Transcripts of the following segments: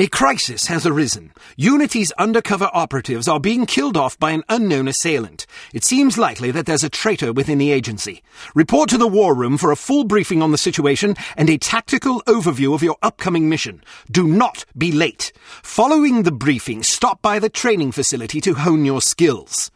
A crisis has arisen. Unity's undercover operatives are being killed off by an unknown assailant. It seems likely that there's a traitor within the agency. Report to the war room for a full briefing on the situation and a tactical overview of your upcoming mission. Do not be late. Following the briefing, stop by the training facility to hone your skills.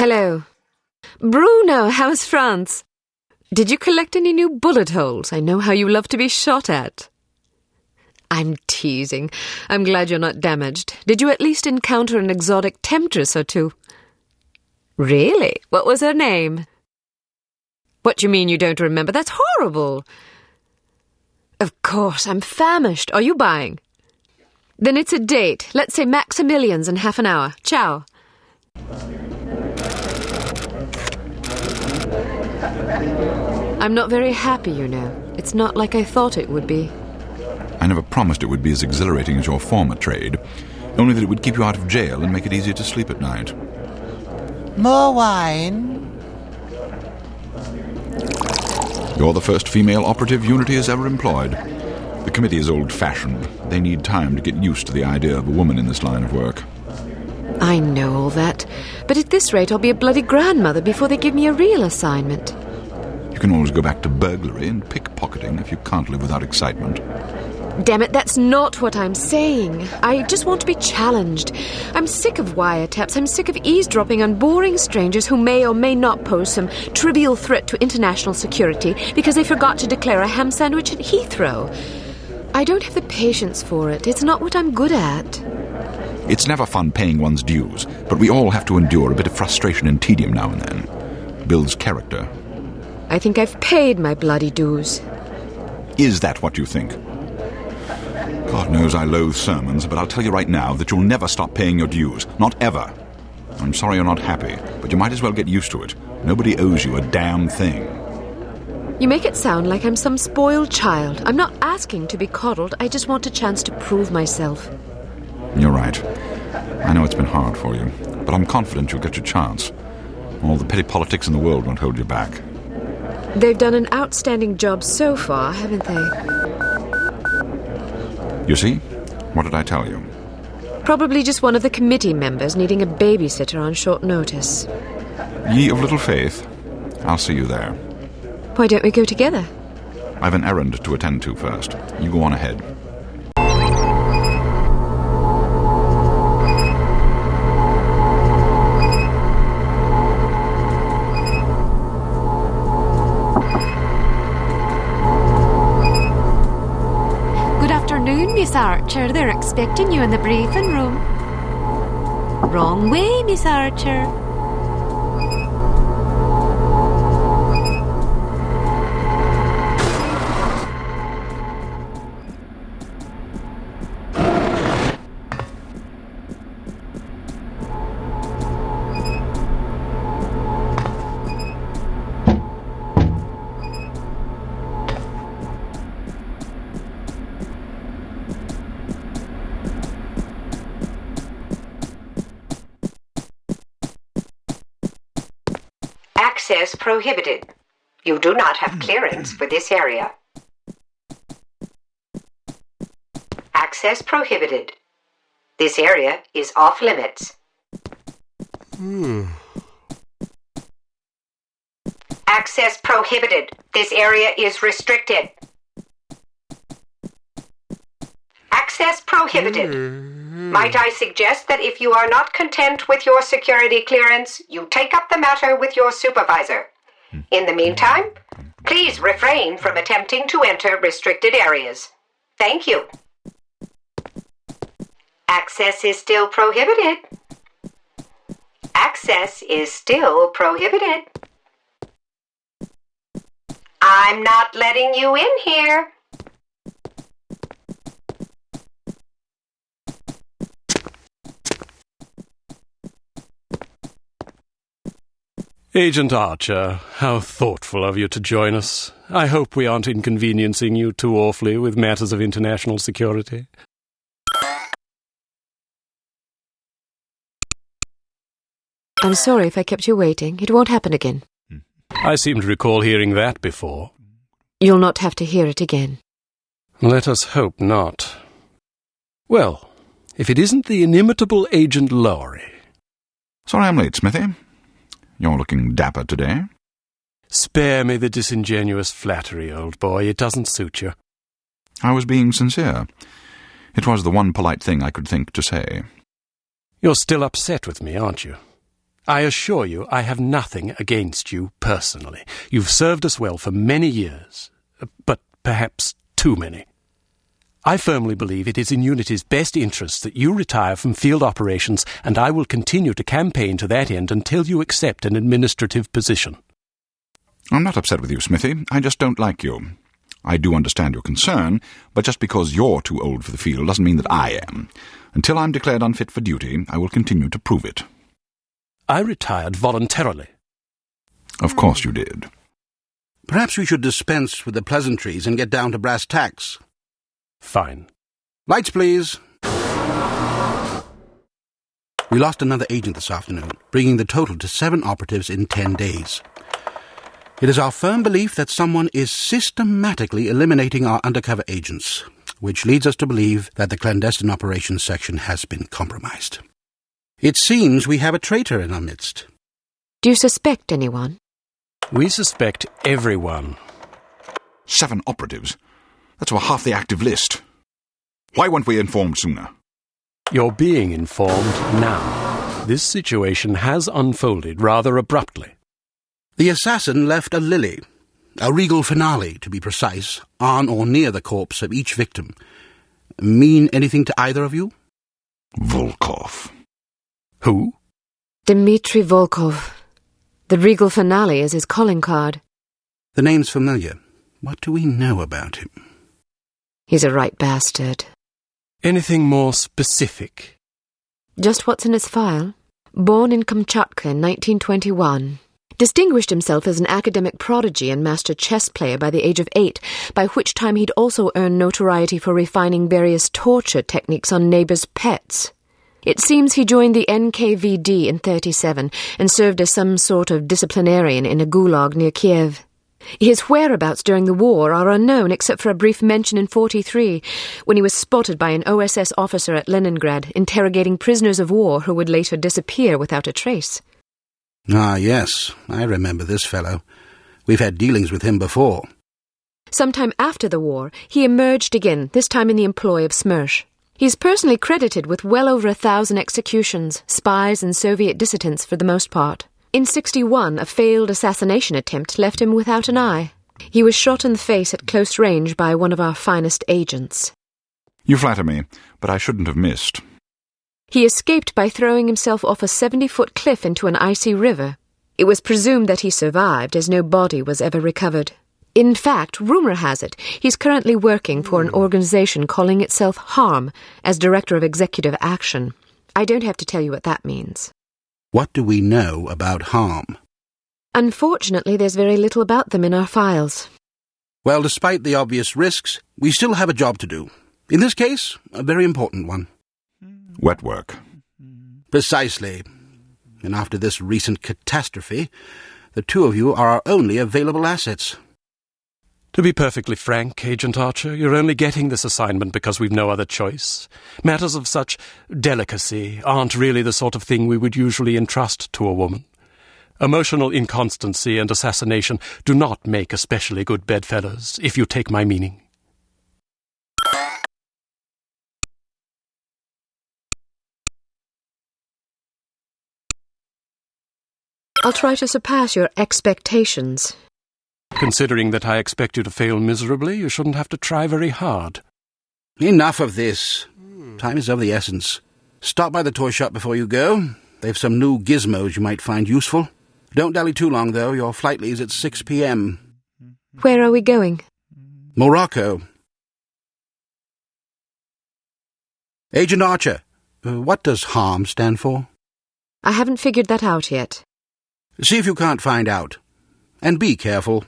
Hello. Bruno, how's France? Did you collect any new bullet holes? I know how you love to be shot at. I'm teasing. I'm glad you're not damaged. Did you at least encounter an exotic temptress or two? Really? What was her name? What do you mean you don't remember? That's horrible. Of course, I'm famished. Are you buying? Then it's a date. Let's say Maximilian's in half an hour. Ciao. I'm not very happy, you know. It's not like I thought it would be. I never promised it would be as exhilarating as your former trade, only that it would keep you out of jail and make it easier to sleep at night. More wine? You're the first female operative Unity has ever employed. The committee is old-fashioned. They need time to get used to the idea of a woman in this line of work. I know all that, but at this rate I'll be a bloody grandmother before they give me a real assignment. You can always go back to burglary and pickpocketing if you can't live without excitement. Damn it, that's not what I'm saying. I just want to be challenged. I'm sick of wiretaps. I'm sick of eavesdropping on boring strangers who may or may not pose some trivial threat to international security because they forgot to declare a ham sandwich at Heathrow. I don't have the patience for it. It's not what I'm good at. It's never fun paying one's dues, but we all have to endure a bit of frustration and tedium now and then. Builds character. I think I've paid my bloody dues. Is that what you think? God knows I loathe sermons, but I'll tell you right now that you'll never stop paying your dues. Not ever. I'm sorry you're not happy, but you might as well get used to it. Nobody owes you a damn thing. You make it sound like I'm some spoiled child. I'm not asking to be coddled. I just want a chance to prove myself. You're right. I know it's been hard for you, but I'm confident you'll get your chance. All the petty politics in the world won't hold you back. They've done an outstanding job so far, haven't they? You see? What did I tell you? Probably just one of the committee members needing a babysitter on short notice. Ye of little faith, I'll see you there. Why don't we go together? I've an errand to attend to first. You go on ahead. Good afternoon, Miss Archer. They're expecting you in the briefing room. Wrong way, Miss Archer. Access prohibited. You do not have clearance for this area. Access prohibited. This area is off limits. Access prohibited. This area is restricted. Access prohibited. Might I suggest that if you are not content with your security clearance, you take up the matter with your supervisor. In the meantime, please refrain from attempting to enter restricted areas. Thank you. Access is still prohibited. Access is still prohibited. I'm not letting you in here. Agent Archer, how thoughtful of you to join us. I hope we aren't inconveniencing you too awfully with matters of international security. I'm sorry if I kept you waiting. It won't happen again. I seem to recall hearing that before. You'll not have to hear it again. Let us hope not. Well, if it isn't the inimitable Agent Lowry. Sorry I'm late, Smithy. You're looking dapper today. Spare me the disingenuous flattery, old boy. It doesn't suit you. I was being sincere. It was the one polite thing I could think to say. You're still upset with me, aren't you? I assure you I have nothing against you personally. You've served us well for many years, but perhaps too many. I firmly believe it is in Unity's best interests that you retire from field operations, and I will continue to campaign to that end until you accept an administrative position. I'm not upset with you, Smithy. I just don't like you. I do understand your concern, but just because you're too old for the field doesn't mean that I am. Until I'm declared unfit for duty, I will continue to prove it. I retired voluntarily. Of course you did. Perhaps we should dispense with the pleasantries and get down to brass tacks. Fine. Lights, please. We lost another agent this afternoon, bringing the total to 7 operatives in 10 days. It is our firm belief that someone is systematically eliminating our undercover agents, which leads us to believe that the clandestine operations section has been compromised. It seems we have a traitor in our midst. Do you suspect anyone? We suspect everyone. 7 operatives? That's over half the active list. Why weren't we informed sooner? You're being informed now. This situation has unfolded rather abruptly. The assassin left a lily, a regal finale, to be precise, on or near the corpse of each victim. Mean anything to either of you? Volkov. Who? Dmitri Volkov. The regal finale is his calling card. The name's familiar. What do we know about him? He's a right bastard. Anything more specific? Just what's in his file. Born in Kamchatka in 1921. Distinguished himself as an academic prodigy and master chess player by the age of 8, by which time he'd also earned notoriety for refining various torture techniques on neighbors' pets. It seems he joined the NKVD in 1937 and served as some sort of disciplinarian in a gulag near Kiev. His whereabouts during the war are unknown except for a brief mention in 43, when he was spotted by an OSS officer at Leningrad interrogating prisoners of war who would later disappear without a trace. Ah, yes, I remember this fellow. We've had dealings with him before. Sometime after the war, he emerged again, this time in the employ of Smersh. He's personally credited with well over 1,000 executions, spies and Soviet dissidents for the most part. In 61, a failed assassination attempt left him without an eye. He was shot in the face at close range by one of our finest agents. You flatter me, but I shouldn't have missed. He escaped by throwing himself off a 70-foot cliff into an icy river. It was presumed that he survived, as no body was ever recovered. In fact, rumour has it, he's currently working for an organisation calling itself HARM as Director of Executive Action. I don't have to tell you what that means. What do we know about HARM? Unfortunately, there's very little about them in our files. Well, despite the obvious risks, we still have a job to do. In this case, a very important one. Wet work. Precisely. And after this recent catastrophe, the two of you are our only available assets. To be perfectly frank, Agent Archer, you're only getting this assignment because we've no other choice. Matters of such delicacy aren't really the sort of thing we would usually entrust to a woman. Emotional inconstancy and assassination do not make especially good bedfellows, if you take my meaning. I'll try to surpass your expectations. Considering that I expect you to fail miserably, you shouldn't have to try very hard. Enough of this. Time is of the essence. Stop by the toy shop before you go. They've some new gizmos you might find useful. Don't dally too long, though. Your flight leaves at 6 p.m. Where are we going? Morocco. Agent Archer, what does HARM stand for? I haven't figured that out yet. See if you can't find out. And be careful.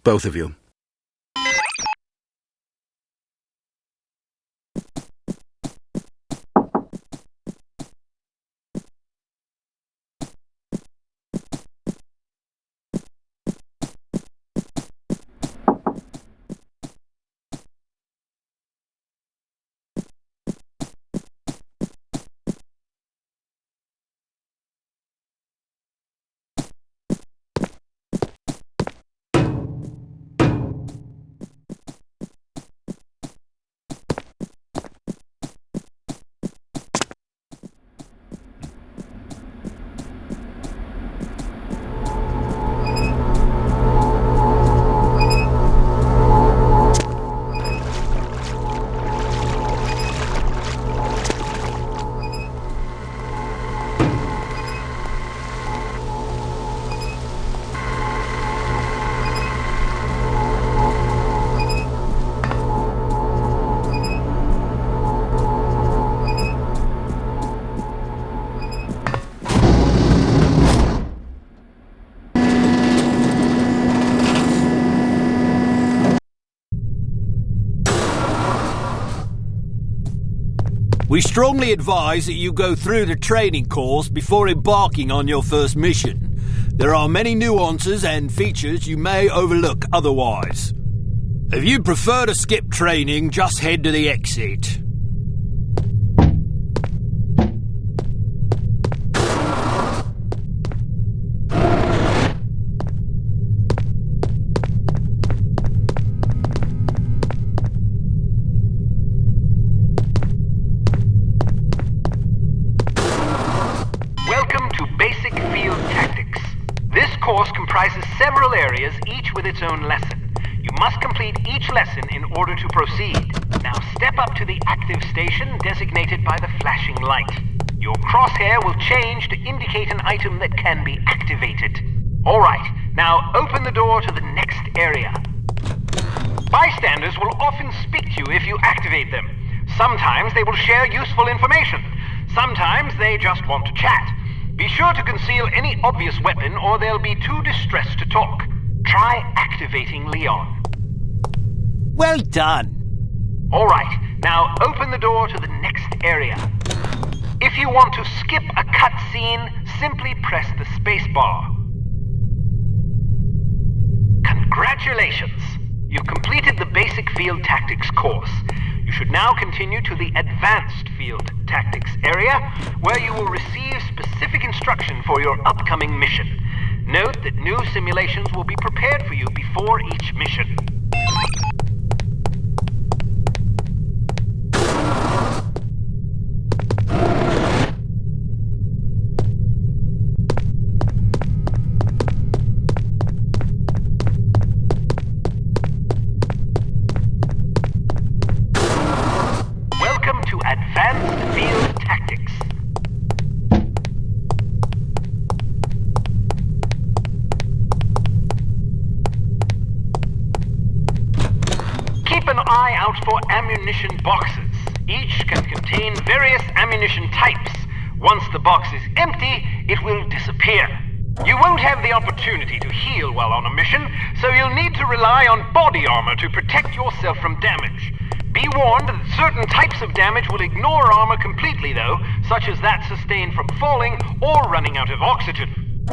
Both of you. We strongly advise that you go through the training course before embarking on your first mission. There are many nuances and features you may overlook otherwise. If you prefer to skip training, just head to the exit. Comprises several areas, each with its own lesson. You must complete each lesson in order to proceed. Now step up to the active station designated by the flashing light. Your crosshair will change to indicate an item that can be activated. Alright, now open the door to the next area. Bystanders will often speak to you if you activate them. Sometimes they will share useful information. Sometimes they just want to chat. Be sure to conceal any obvious weapon or they'll be too distressed to talk. Try activating Leon. Well done. All right, now open the door to the next area. If you want to skip a cutscene, simply press the space bar. Congratulations! You've completed the basic field tactics course. You should now continue to the advanced field tactics area, where you will receive specific instruction for your upcoming mission. Note that new simulations will be prepared for you before each mission. Advanced Field Tactics. Keep an eye out for ammunition boxes. Each can contain various ammunition types. Once the box is empty, it will disappear. You won't have the opportunity to heal while on a mission, so you'll need to rely on body armor to protect yourself from damage. Be warned that certain types of damage will ignore armor completely, though, such as that sustained from falling or running out of oxygen.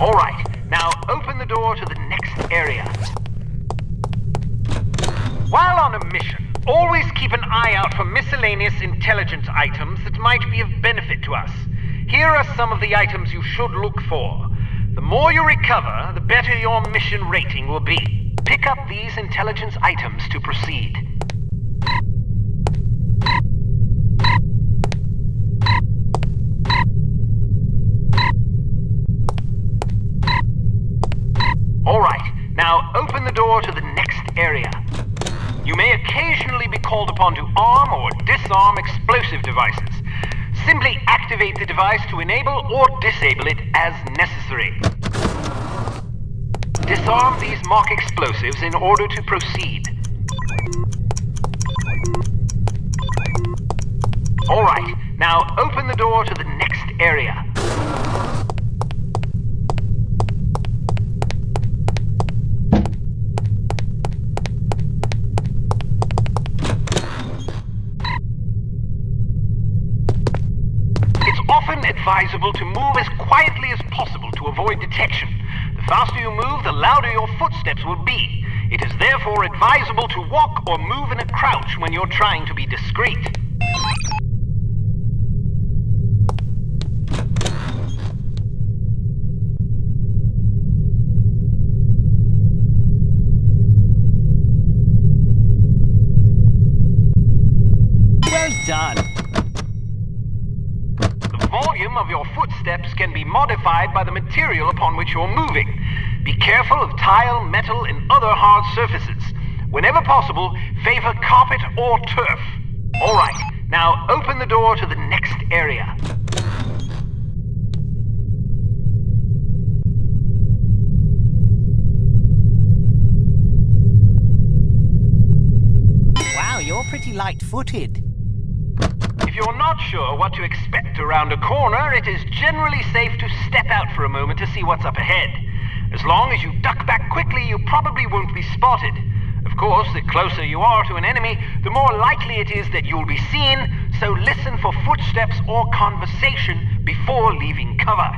Alright, now open the door to the next area. While on a mission, always keep an eye out for miscellaneous intelligence items that might be of benefit to us. Here are some of the items you should look for. The more you recover, the better your mission rating will be. Pick up these intelligence items to proceed. Alright, now open the door to the next area. You may occasionally be called upon to arm or disarm explosive devices. Simply activate the device to enable or disable it as necessary. Disarm these mock explosives in order to proceed. Alright, now open the door to the next area. It's often advisable to move as quietly as possible to avoid detection. The faster you move, the louder your footsteps will be. It is therefore advisable to walk or move in a crouch when you're trying to be discreet. Well done. The volume of your footsteps can be modified by the material upon which you're moving. Be careful of tile, metal, and other hard surfaces. Whenever possible, favor carpet or turf. Alright, now open the door to the next area. Wow, you're pretty light-footed. If you're not sure what to expect around a corner, it is generally safe to step out for a moment to see what's up ahead. As long as you duck back quickly, you probably won't be spotted. Of course, the closer you are to an enemy, the more likely it is that you'll be seen, so listen for footsteps or conversation before leaving cover.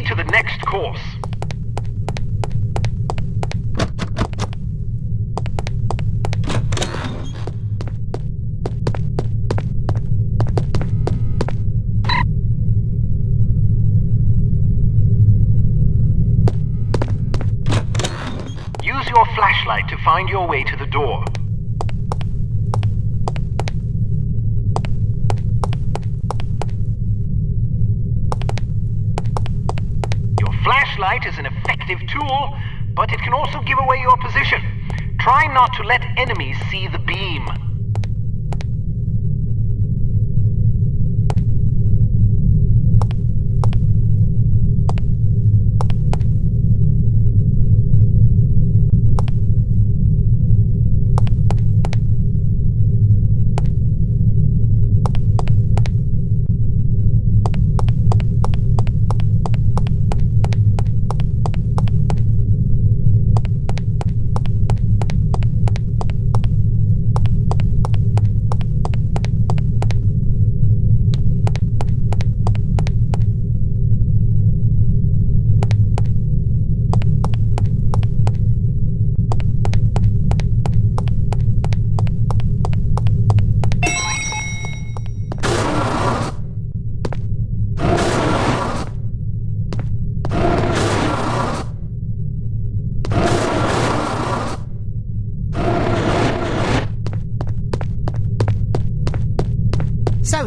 To the next course. Use your flashlight to find your way to the door. Flashlight is an effective tool, but it can also give away your position. Try not to let enemies see the beam.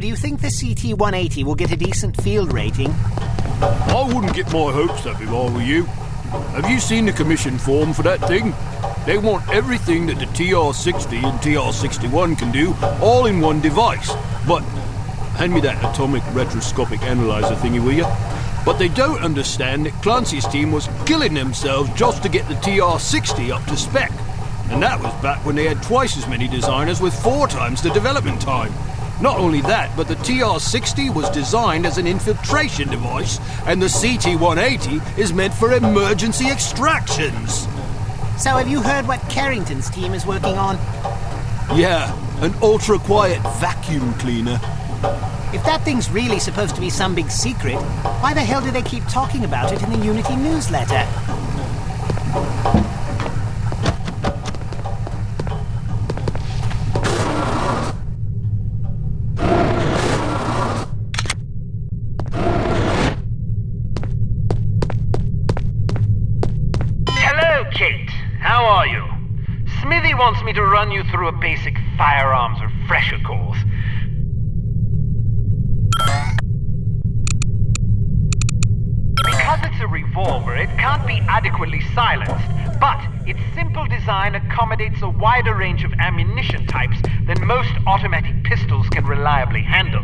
do you think the CT-180 will get a decent field rating? I wouldn't get my hopes up if I were you. Have you seen the commission form for that thing? They want everything that the TR-60 and TR-61 can do, all in one device. But, hand me that atomic retroscopic analyzer thingy, will you? But they don't understand that Clancy's team was killing themselves just to get the TR-60 up to spec. And that was back when they had twice as many designers with 4 times the development time. Not only that, but the TR-60 was designed as an infiltration device, and the CT-180 is meant for emergency extractions. So have you heard what Carrington's team is working on? Yeah, an ultra-quiet vacuum cleaner. If that thing's really supposed to be some big secret, why the hell do they keep talking about it in the Unity newsletter? Cate, how are you? Smithy wants me to run you through a basic firearms refresher course. Because it's a revolver, it can't be adequately silenced, but its simple design accommodates a wider range of ammunition types than most automatic pistols can reliably handle.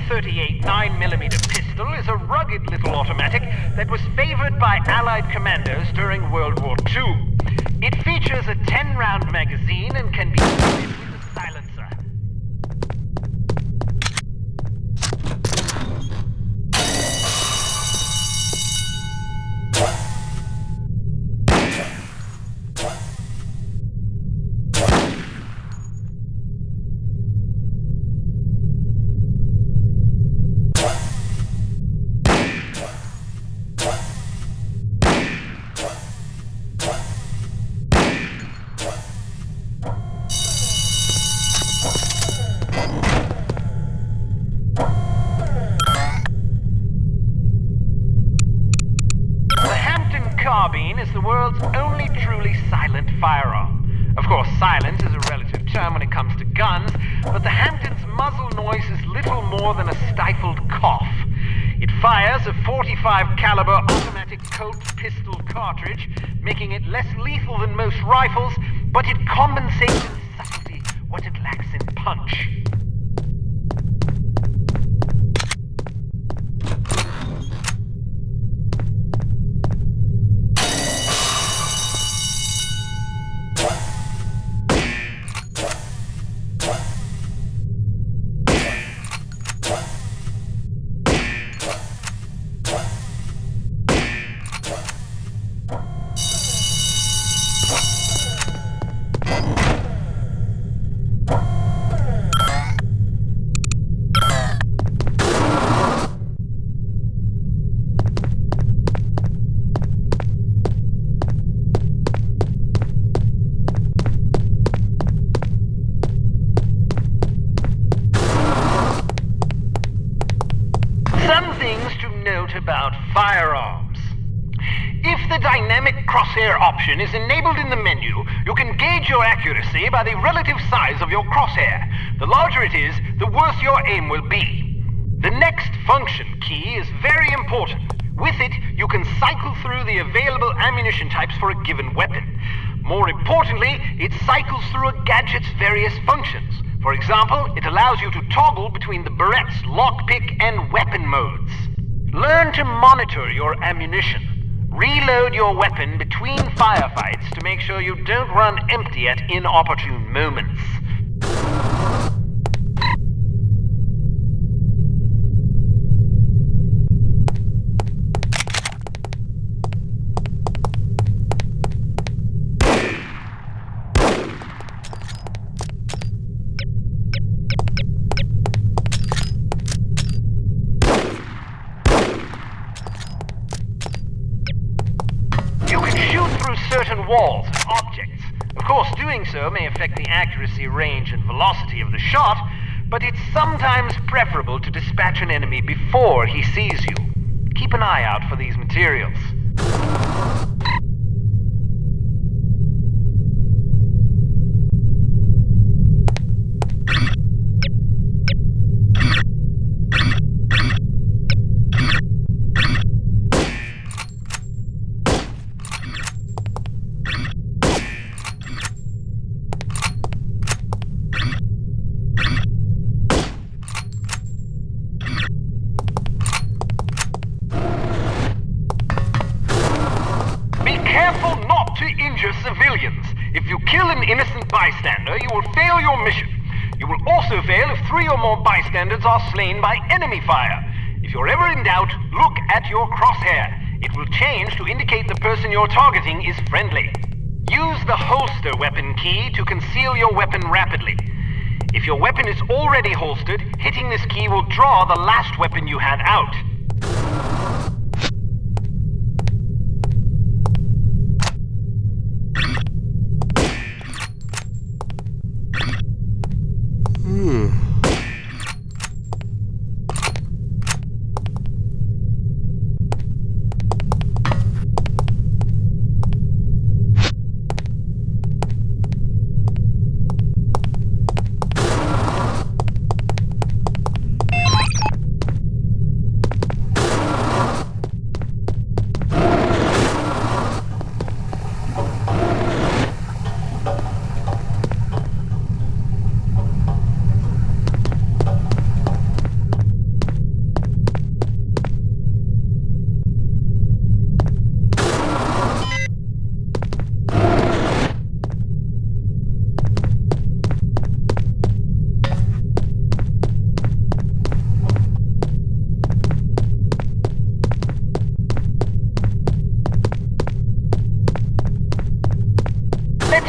.38 9mm pistol is a rugged little automatic that was favored by Allied commanders during World War II. It features a 10-round magazine and can be fitted with a silencer. Carbine is the world's only truly silent firearm. Of course, silence is a relative term when it comes to guns, but the Hampton's muzzle noise is little more than a stifled cough. It fires a .45 caliber automatic Colt pistol cartridge, making it less lethal than most rifles, but it compensates in subtlety what it lacks in punch. About firearms. If the dynamic crosshair option is enabled in the menu, you can gauge your accuracy by the relative size of your crosshair. The larger it is, the worse your aim will be. The next function key is very important. With it, you can cycle through the available ammunition types for a given weapon. More importantly, it cycles through a gadget's various functions. For example, it allows you to toggle between the Berette's lockpick and weapon modes. Learn to monitor your ammunition. Reload your weapon between firefights to make sure you don't run empty at inopportune moments. on walls and objects. Of course, doing so may affect the accuracy, range, and velocity of the shot, but it's sometimes preferable to dispatch an enemy before he sees you. Keep an eye out for these materials. Civilians. If you kill an innocent bystander, you will fail your mission. You will also fail if 3 or more bystanders are slain by enemy fire. If you're ever in doubt, look at your crosshair. It will change to indicate the person you're targeting is friendly. Use the holster weapon key to conceal your weapon rapidly. If your weapon is already holstered, hitting this key will draw the last weapon you had out.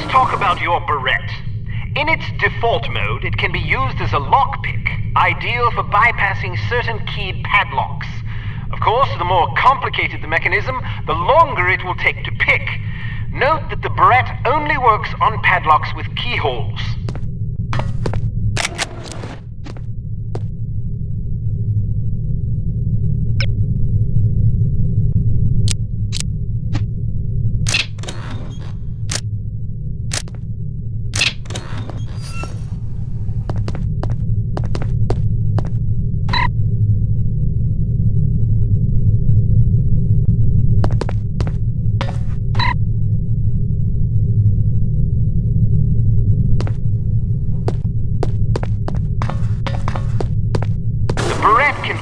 Talk about your Barrette. In its default mode, it can be used as a lockpick, ideal for bypassing certain keyed padlocks. Of course, the more complicated the mechanism, the longer it will take to pick. Note that the Barrette only works on padlocks with keyholes.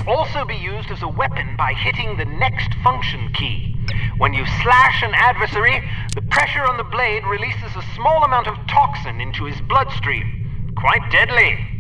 Also be used as a weapon by hitting the next function key. When you slash an adversary, the pressure on the blade releases a small amount of toxin into his bloodstream. Quite deadly.